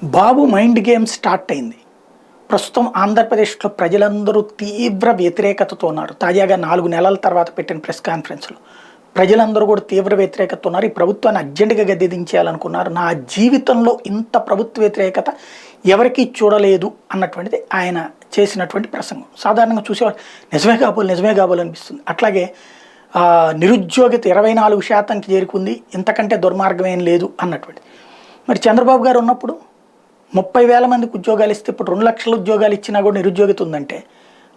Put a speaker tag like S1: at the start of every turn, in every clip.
S1: బాబు mind game start అయింది. ప్రస్తుతం ఆంధ్రప్రదేశ్లో ప్రజలందరూ తీవ్ర వ్యతిరేకతతో ఉన్నారు. తాజాగా 4 నెలల తర్వాత పెట్టిన ప్రెస్ కాన్ఫరెన్స్‌లో ప్రజలందరూ కూడా తీవ్ర వ్యతిరేకతతో ఉన్నారు. ఈ ప్రభుత్వాన్ని అర్జెంట్‌గా గద్దె దించేయాలనుకున్నారు. నా జీవితంలో ఇంత ప్రభుత్వ వ్యతిరేకత ఎవరికీ చూడలేదు అన్నటువంటిది ఆయన చేసినటువంటి ప్రసంగం. సాధారణంగా చూసేవాళ్ళు నిజమే కాబోలు అనిపిస్తుంది. అట్లాగే నిరుద్యోగిత 24% చేరుకుంది. ఇంతకంటే దుర్మార్గం ఏం లేదు అన్నటువంటిది. మరి చంద్రబాబు గారు ఉన్నప్పుడు 30,000 మందికి ఉద్యోగాలు ఇస్తే ఇప్పుడు 2 లక్షల ఉద్యోగాలు ఇచ్చినా కూడా నిరుద్యోగిత ఉందంటే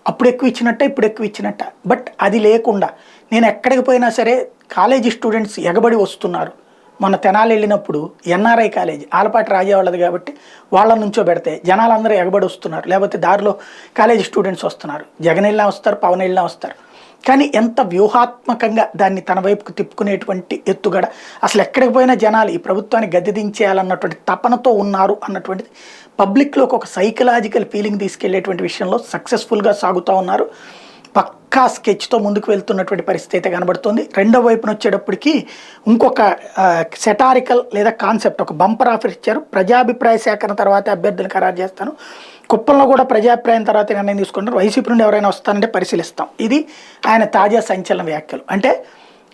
S1: అప్పుడు ఎక్కువ ఇచ్చినట్ట, ఇప్పుడు ఎక్కువ ఇచ్చినట్ట. బట్ అది లేకుండా నేను ఎక్కడికి పోయినా సరే కాలేజీ స్టూడెంట్స్ ఎగబడి వస్తున్నారు. మొన్న తెనాలి వెళ్ళినప్పుడు ఎన్ఆర్ఐ కాలేజీ ఆలపాటి రాజా వాళ్ళది కాబట్టి వాళ్ళ నుంచో పెడితే జనాలందరూ ఎగబడి వస్తున్నారు. లేకపోతే దారిలో కాలేజీ స్టూడెంట్స్ వస్తున్నారు. జగన్ వెళ్ళినా వస్తారు, పవన్ వెళ్ళినా వస్తారు. కానీ ఎంత వ్యూహాత్మకంగా దాన్ని తన వైపుకు తిప్పుకునేటువంటి ఎత్తుగడ, అసలు ఎక్కడికి పోయినా జనాలు ఈ ప్రభుత్వాన్ని గద్దె దించేయాలన్నటువంటి తపనతో ఉన్నారు అన్నటువంటిది పబ్లిక్లోకి ఒక సైకలాజికల్ ఫీలింగ్ తీసుకెళ్లేటువంటి విషయంలో సక్సెస్ఫుల్గా సాగుతూ ఉన్నారు. పక్కా స్కెచ్తో ముందుకు వెళ్తున్నటువంటి పరిస్థితి అయితే కనబడుతుంది. రెండో వైపున వచ్చేటప్పటికి ఇంకొక సెటారికల్ లేదా కాన్సెప్ట్, ఒక బంపర్ ఆఫర్ ఇచ్చారు. ప్రజాభిప్రాయ సేకరణ తర్వాత అభ్యర్థులను ఖరారు చేస్తాను. కుప్పంలో కూడా ప్రజాభిప్రాయం తర్వాత నిర్ణయం తీసుకుంటారు. వైసీపీ నుండి ఎవరైనా వస్తానంటే పరిశీలిస్తాం. ఇది ఆయన తాజా సంచలన వ్యాఖ్యలు. అంటే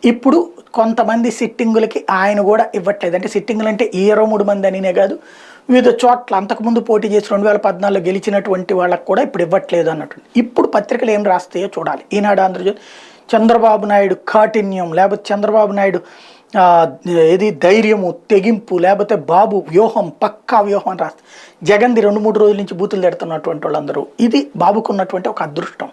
S1: ఇప్పుడు కొంతమంది సిట్టింగులకి ఆయన కూడా ఇవ్వట్లేదు. అంటే సిట్టింగులు అంటే 23 మంది అనినే కాదు, వివిధ చోట్ల అంతకుముందు పోటీ చేసి 2014లో గెలిచినటువంటి వాళ్ళకు కూడా ఇప్పుడు ఇవ్వట్లేదు అన్నట్టు. ఇప్పుడు పత్రికలు ఏం రాస్తాయో చూడాలి. ఈనాడు, ఆంధ్రజ్యోతి చంద్రబాబు నాయుడు కాఠిన్యం, లేకపోతే చంద్రబాబు నాయుడు ఏది ధైర్యము, తెగింపు, లేకపోతే బాబు వ్యూహం, పక్కా వ్యూహం అని రాస్తారు. జగన్ది 2-3 రోజుల నుంచి బూతులు తిడుతున్నటువంటి వాళ్ళందరూ. ఇది బాబుకున్నటువంటి ఒక అదృష్టం.